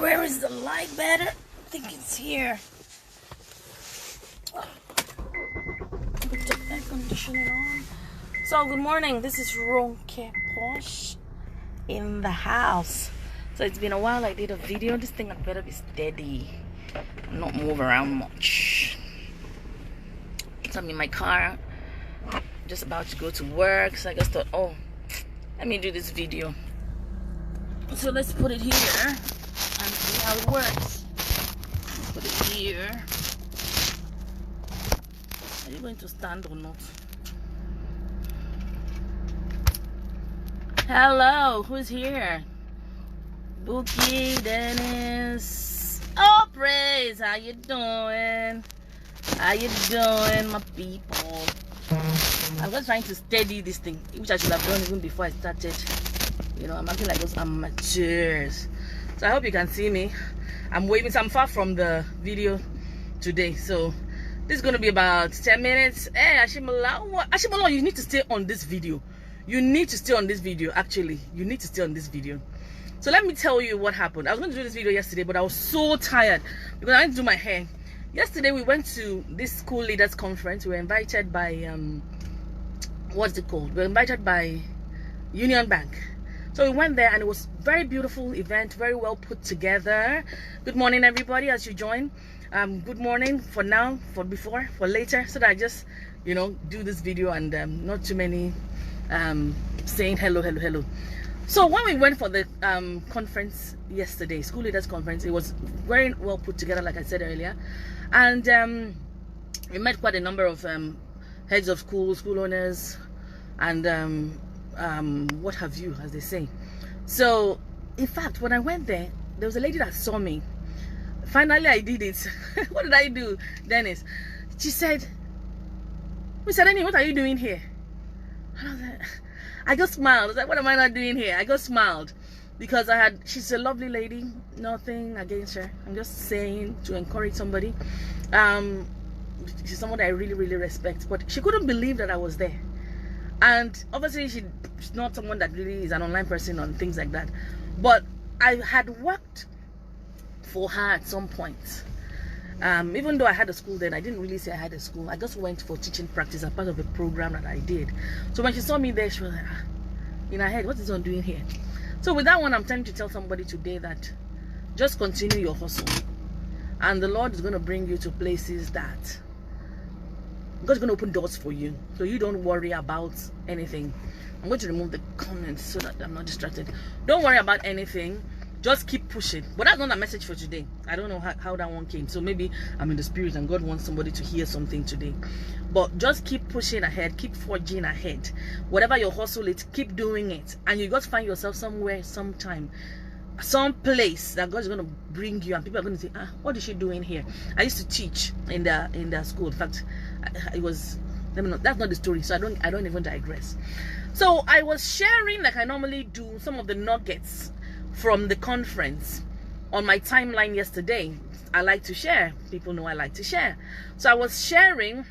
Where is the light better? I think it's here. Put the air conditioning on. So good morning. This is RonkePosh in the house. So it's been a while I did a video. This thing had better be steady, not move around much. So I'm in my car, just about to go to work. So I just thought, oh, let me do this video. So let's put it here and see how it works. Put it here. Are you going to stand or not? Hello, who's here? Bookie, Dennis. Oh, praise. How you doing? How you doing, my people? I was trying to steady this thing, which I should have done even before I started. You know, I'm acting like those amateurs. So I hope you can see me. I'm waving, so I'm far from the video today. So this is going to be about 10 minutes. Hey, Ashimala, you need to stay on this video. You need to stay on this video, actually. You need to stay on this video. So let me tell you what happened. I was going to do this video yesterday, but I was so tired because I didn't do my hair. Yesterday, we went to this school leaders conference. We were invited by, what's it called? We were invited by Union Bank. So we went there and it was a very beautiful event, very well put together. Good morning, everybody, as you join. Good morning for now, for before, for later, so that I just, you know, do this video and not too many saying hello, hello, hello. So when we went for the conference yesterday, school leaders conference, it was very well put together, like I said earlier. And we met quite a number of heads of school owners, and what have you, as they say. So in fact, when I went there, there was a lady that saw me. Finally I did it. What did I do, Dennis? She said, Miss Adeni, what are you doing here? And I was like, I just smiled. I was like, what am I not doing here? I just smiled because she's a lovely lady, nothing against her. I'm just saying to encourage somebody. She's someone that I really, really respect, but she couldn't believe that I was there. And obviously she's not someone that really is an online person on things like that. But I had worked for her at some point. Even though I had a school then, I didn't really say I had a school. I just went for teaching practice as part of a program that I did. So when she saw me there, she was like, in her head, what is one doing here? So with that one, I'm trying to tell somebody today that just continue your hustle. And the Lord is going to bring you to places that God's going to open doors for you, so you don't worry about anything. I'm going to remove the comments so that I'm not distracted. Don't worry about anything. Just keep pushing. But that's not a message for today. I don't know how that one came. So maybe I'm in the spirit and God wants somebody to hear something today. But just keep pushing ahead. Keep forging ahead. Whatever your hustle is, keep doing it. And you got to find yourself somewhere, sometime, some place that God's going to bring you, and people are going to say, what is she doing here? I used to teach in the school. In fact, it was, that's not the story, so I don't even digress. So I was sharing, like I normally do, some of the nuggets from the conference on my timeline yesterday. I like to share. People know I like to share. So I was sharing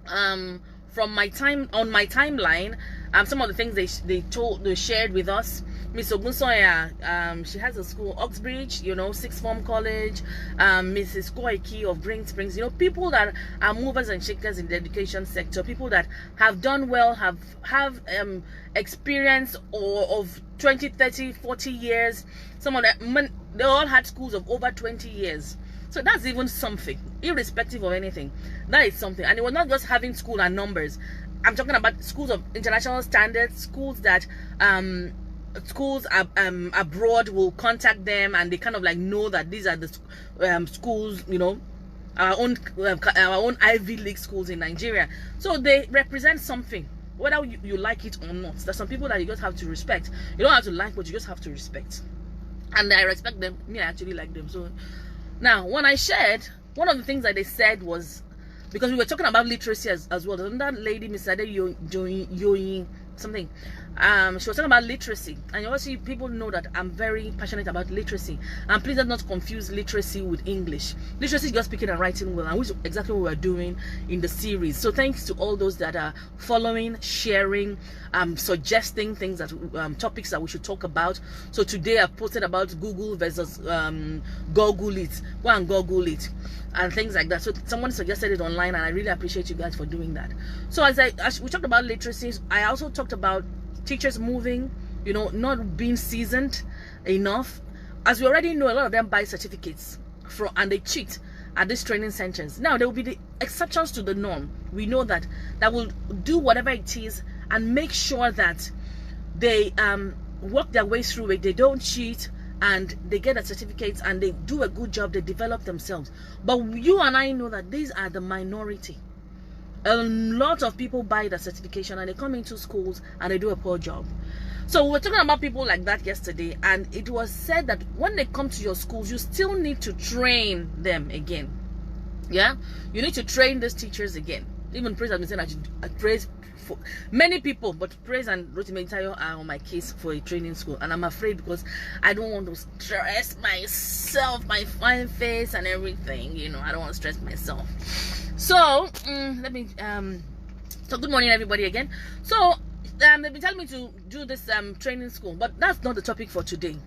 from my timeline some of the things they shared with us. Miss Ogunsoya, she has a school, Oxbridge, you know, sixth form college. Mrs. Koiki of Green Springs, you know, people that are movers and shakers in the education sector, people that have done well, have experience of 20, 30, 40 years. Some of them, they all had schools of over 20 years. So that's even something, irrespective of anything. That is something. And it was not just having school and numbers. I'm talking about schools of international standards, schools that schools abroad will contact them, and they kind of like know that these are the schools, you know, our own Ivy League schools in Nigeria. So they represent something, whether you like it or not. There's some people that you just have to respect. You don't have to like, but you just have to respect. And I respect them. Me, I actually like them. So now, when I shared, one of the things that they said was, because we were talking about literacy as well. That lady, Miss Ade Yoyin something, She was talking about literacy, and also people know that I'm very passionate about literacy. And please do not confuse literacy with English. Literacy is just speaking and writing well, and which is exactly what we're doing in the series. So thanks to all those that are following, sharing, suggesting things that topics that we should talk about. So today I've posted about Google versus Google it. Go and Google it and things like that. So someone suggested it online, and I really appreciate you guys for doing that. So as we talked about literacy, I also talked about teachers moving, not being seasoned enough. As we already know, a lot of them buy certificates and they cheat at these training centers. Now there will be the exceptions to the norm. We know that will do whatever it is and make sure that they work their way through it. They don't cheat, and they get the certificates and they do a good job. They develop themselves. But you and I know that these are the minority. A lot of people buy the certification and they come into schools and they do a poor job. So we were talking about people like that yesterday, and it was said that when they come to your schools, you still need to train them again. Yeah, you need to train these teachers again. Even Praise has been saying that Praise for many people, but Praise and Rotimi Tayo are on my case for a training school, and I'm afraid because I don't want to stress myself, my fine face and everything. I don't want to stress myself. So let me so good morning everybody again. So they've been telling me to do this training school, but that's not the topic for today.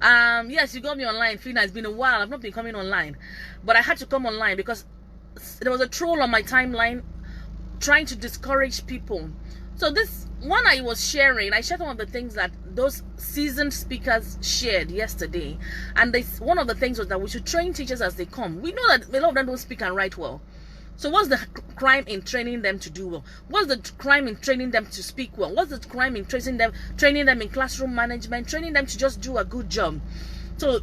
Yes, you got me online, Fina. It's been a while. I've not been coming online, but I had to come online because there was a troll on my timeline trying to discourage people. So this one I shared some of the things that those seasoned speakers shared yesterday, and one of the things was that we should train teachers as they come. We know that a lot of them don't speak and write well. So what's the crime in training them to do well? What's the crime in training them to speak well? What's the crime in training them in classroom management, training them to just do a good job? So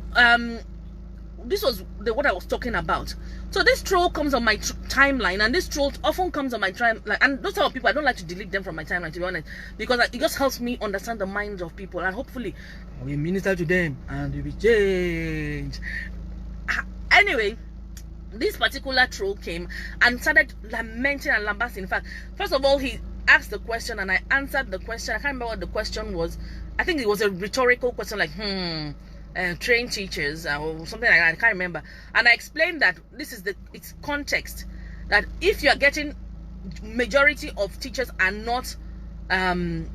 this was what I was talking about. So this troll comes on my timeline, and this troll often comes on my timeline, and those type of people, I don't like to delete them from my timeline, to be honest, because it just helps me understand the minds of people, and hopefully I will minister to them and they will change. Anyway, this particular troll came and started lamenting and lambasting. In fact, first of all, he asked the question and I answered the question. I can't remember what the question was. I think it was a rhetorical question, like train teachers or something like that. I can't remember. And I explained that this is its context, that if you are getting majority of teachers are not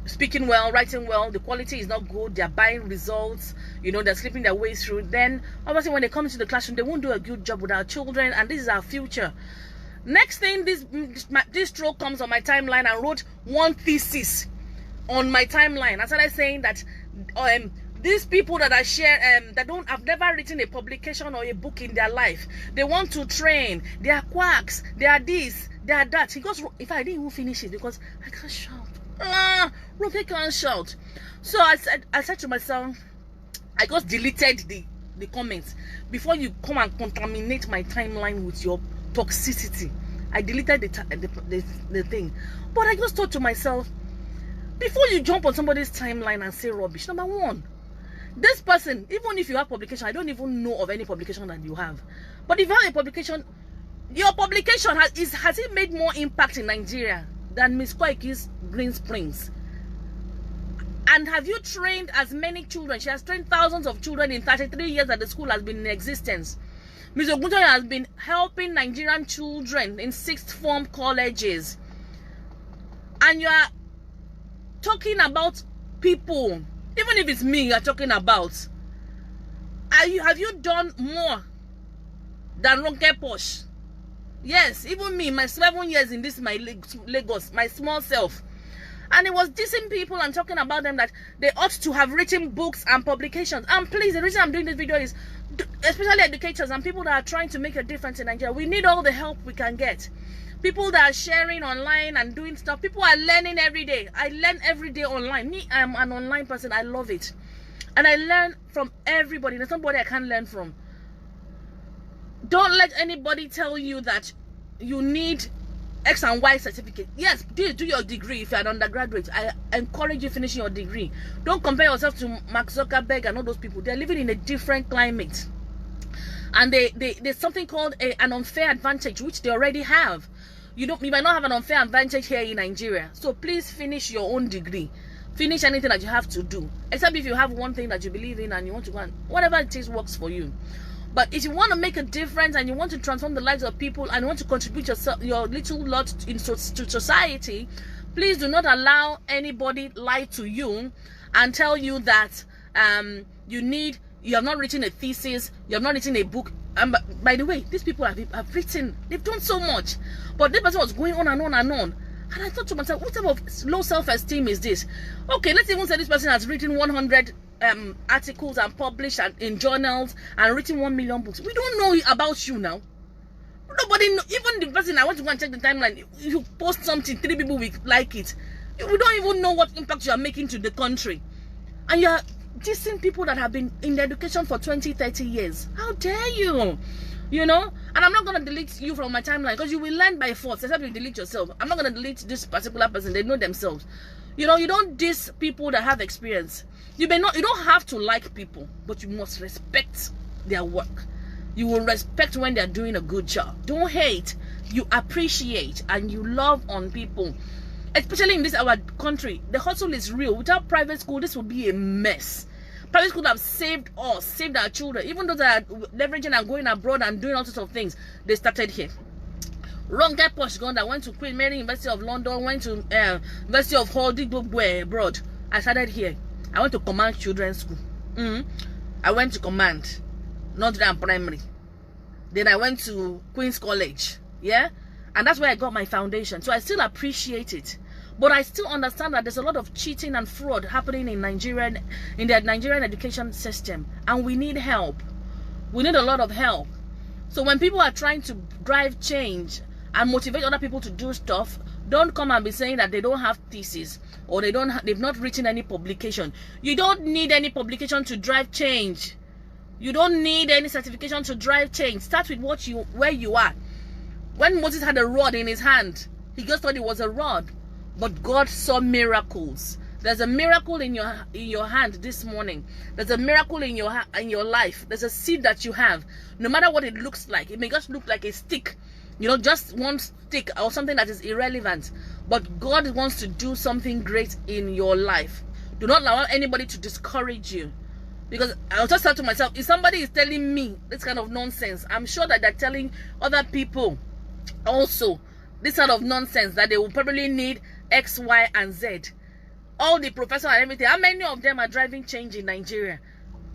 speaking well, writing well, the quality is not good, they're buying results, they're slipping their way through, then obviously when they come into the classroom, they won't do a good job with our children, and this is our future. Next thing, this troll comes on my timeline and wrote one thesis on my timeline. I started saying that these people that I share have never written a publication or a book in their life. They want to train. They are quacks. They are this. They are that. He goes, if I didn't even finish it because I can't shout. Ronke can't shout. So I said to myself, I just deleted the comments before you come and contaminate my timeline with your toxicity. I deleted the thing. But I just thought to myself, before you jump on somebody's timeline and say rubbish, number one, this person, even if you have publication, I don't even know of any publication that you have. But if you have a publication, your publication has it made more impact in Nigeria than Miss Koiki's Green Springs? And have you trained as many children? She has trained thousands of children in 33 years that the school has been in existence. Ms. Oguntoye has been helping Nigerian children in sixth form colleges. And you are talking about people, even if it's me you're talking about. Have you done more than RonkePosh? Yes, even me, my 7 years in this, my Lagos, my small self. And it was dissing people and talking about them that they ought to have written books and publications. And please, the reason I'm doing this video is, especially educators and people that are trying to make a difference in Nigeria, we need all the help we can get. People that are sharing online and doing stuff. People are learning every day. I learn every day online. Me, I'm an online person. I love it. And I learn from everybody. There's nobody I can't learn from. Don't let anybody tell you that you need X and Y certificate. Yes, do your degree if you're an undergraduate. I encourage you finishing your degree. Don't compare yourself to Mark Zuckerberg and all those people. They're living in a different climate. And there's something called an unfair advantage, which they already have. You might not have an unfair advantage here in Nigeria. So please finish your own degree. finish anything that you have to do, except if you have one thing that you believe in and you want to go and whatever it takes works for you. But if you want to make a difference and you want to transform the lives of people and you want to contribute your little lot to society, please do not allow anybody lie to you and tell you that you have not written a thesis, you have not written a book. And by the way, these people have written, they've done so much, but this person was going on and on and on. And I thought to myself, what type of low self-esteem is this? Okay, let's even say this person has written 100 articles and published in journals and written 1 million books. We don't know about you now. Nobody know, even the person, I want to go and check the timeline. If you post something, 3 people will like it. We don't even know what impact you are making to the country. And you are dissing people that have been in education for 20, 30 years. How dare you? You know? And I'm not going to delete you from my timeline because you will learn by force, except you delete yourself. I'm not going to delete this particular person. They know themselves. You know, you don't diss people that have experience. You don't have to like people, but you must respect their work. You will respect when they're doing a good job. Don't hate. You appreciate and you love on people. Especially in this our country, the hustle is real. Without private school, this will be a mess. Private school have saved us, saved our children. Even those that are leveraging and going abroad and doing all sorts of things, they started here. RonkePosh gone that went to Queen Mary University of London, went to University of Hull, did abroad. I started here. I went to Command Children's School. I went to Command, Notre Dame Primary. Then I went to Queen's College. Yeah? And that's where I got my foundation. So I still appreciate it. But I still understand that there's a lot of cheating and fraud happening in the Nigerian education system. And we need help. We need a lot of help. So when people are trying to drive change and motivate other people to do stuff, don't come and be saying that they don't have thesis or they've not written any publication. You don't need any publication to drive change. You don't need any certification to drive change. Start with where you are. When Moses had a rod in his hand, he just thought it was a rod. But God saw miracles. There's a miracle in your hand this morning. There's a miracle in your life. There's a seed that you have. No matter what it looks like. It may just look like a stick. You know, just one stick or something that is irrelevant. But God wants to do something great in your life. Do not allow anybody to discourage you. Because I'll just thought to myself, if somebody is telling me this kind of nonsense, I'm sure that they're telling other people also this sort of nonsense, that they will probably need X, Y, and Z. All the professors and everything, how many of them are driving change in Nigeria?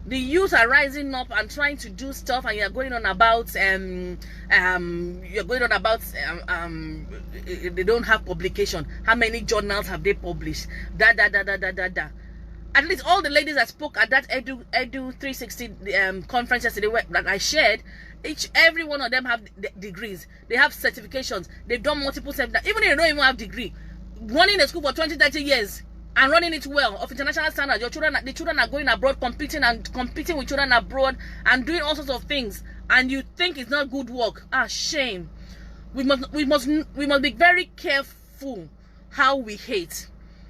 The youth are rising up and trying to do stuff, and you're going on about they don't have publication. How many journals have they published? At least all the ladies that spoke at that Edu 360 conference yesterday that I shared, every one of them have degrees. They have certifications. They've done multiple seminars. Even if they don't even have degree, running a school for 20, 30 years and running it well of international standards. The children are going abroad, competing with children abroad and doing all sorts of things. And you think it's not good work? Shame. We must be very careful how we hate.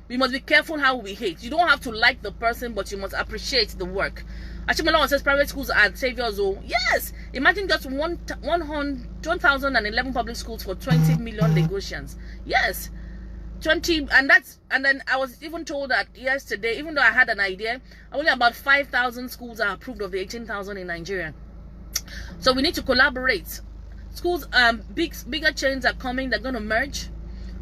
We must be careful how we hate. You don't have to like the person, but you must appreciate the work. Achimalawan says private schools are saviors. Oh, yes. Imagine just 1,011 public schools for 20 million Lagosians. Yes. 20, and then I was even told that yesterday, even though I had an idea, only about 5,000 schools are approved of the 18,000 in Nigeria. So we need to collaborate. Schools, bigger chains are coming. They're going to merge.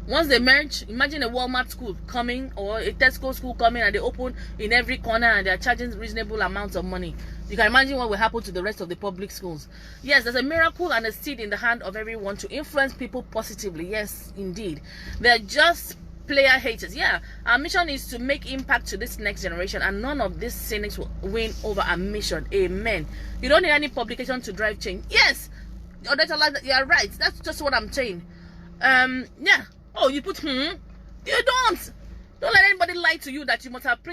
Once they merge, imagine a Walmart school coming or a Tesco school coming, and they open in every corner and they're charging reasonable amounts of money. You can imagine what will happen to the rest of the public schools. Yes, there's a miracle and a seed in the hand of everyone to influence people positively. Yes, indeed. They're just player haters. Yeah, our mission is to make impact to this next generation, and none of these cynics will win over our mission. Amen. You don't need any publication to drive change. Yes, you're right. That's just what I'm saying. Yeah. Oh, you put you don't let anybody lie to you that you must have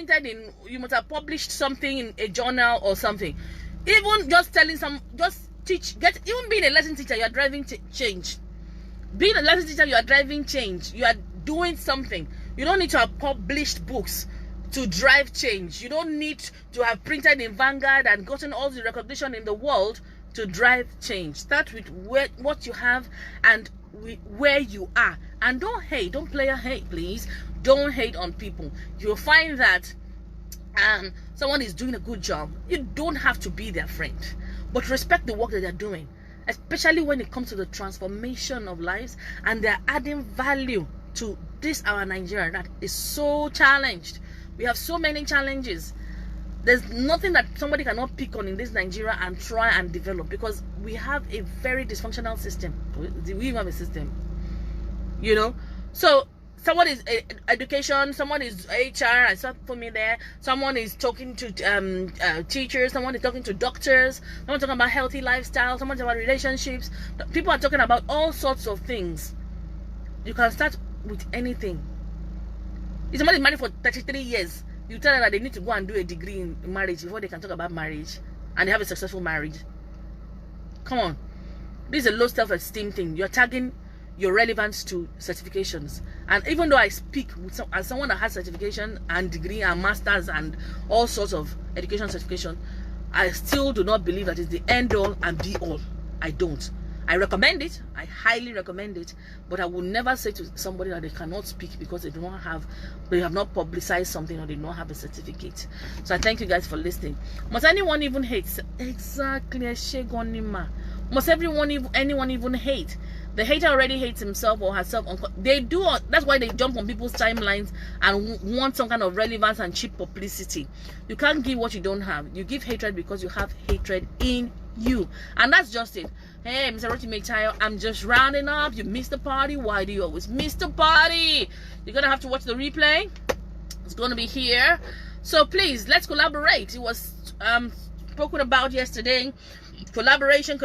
published something in a journal or something. Even just telling even being a lesson teacher, you are driving change. Being a lesson teacher, you are driving change. You are doing something. You don't need to have published books to drive change. You don't need to have printed in Vanguard and gotten all the recognition in the world to drive change. Start with what you have and where you are. And don't hate, don't play a hate, please. Don't hate on people. You'll find that someone is doing a good job. You don't have to be their friend, but respect the work that they're doing, especially when it comes to the transformation of lives, and they're adding value to this our Nigeria that is so challenged. We have so many challenges. There's nothing that somebody cannot pick on in this Nigeria and try and develop, because we have a very dysfunctional system. We have a system, you know. So someone is education, someone is HR, I saw for me there. Someone is talking to teachers, someone is talking to doctors, someone talking about healthy lifestyle, someone talking about relationships. People are talking about all sorts of things. You can start with anything. If somebody is married for 33 years, you tell them that they need to go and do a degree in marriage before they can talk about marriage, and they have a successful marriage. Come on. This is a low self-esteem thing. You're tagging your relevance to certifications. And even though I speak with as someone that has certification and degree and masters and all sorts of education certification, I still do not believe that it's the end all and be all. I don't. I recommend it. I highly recommend it. But I will never say to somebody that they cannot speak because they have not publicized something, or they don't have a certificate. So I thank you guys for listening. Must anyone even hate? Exactly. Must anyone even hate? The hater already hates himself or herself. They do. That's why they jump on people's timelines and want some kind of relevance and cheap publicity. You can't give what you don't have. You give hatred because you have hatred in you, and that's just it. Hey, Mr. Rotimi, I'm just rounding up. You missed the party. Why do you always miss the party? You're gonna have to watch the replay. It's gonna be here. So please, let's collaborate. It was spoken about yesterday. Collaboration.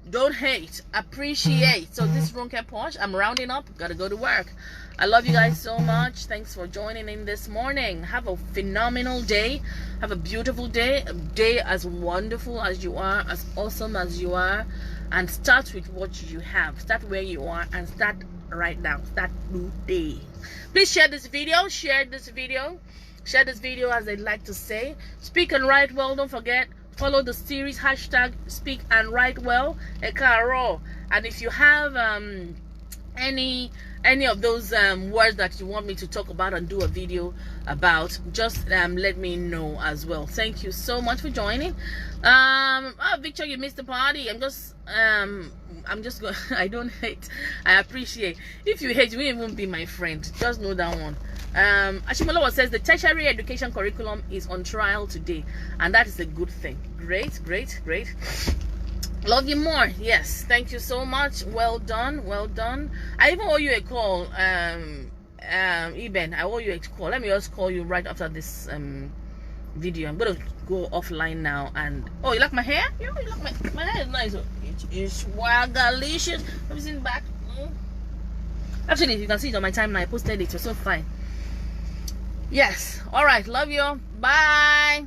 Don't hate, appreciate. So this is RonkePosh. I'm rounding up. Gotta go to work. I love you guys so much. Thanks for joining in this morning. Have a phenomenal day. Have a beautiful day. A day as wonderful as you are, as awesome as you are. And start with what you have. Start where you are and start right now. Start today. Please share this video. Share this video, as they like to say. Speak and write well. Don't forget. Follow the series hashtag Speak and Write Well. And if you have any of those words that you want me to talk about and do a video about, just let me know as well. Thank you so much for joining. Victor, you missed the party. I'm just going. I don't hate, I appreciate. If you hate, you won't even be my friend. Just know that one. Ashimolowo says the tertiary education curriculum is on trial today, and that is a good thing. Great. Love you more. Yes, thank you so much. Well done. I even owe you a call. Eben, I owe you a call. Let me just call you right after this video. I'm gonna go offline now. And oh, you like my hair? You like my hair is nice. It's swagalicious. Let me see it back. Actually, you can see it on my timeline. I posted it. You're so fine. Yes. All right. Love you. Bye.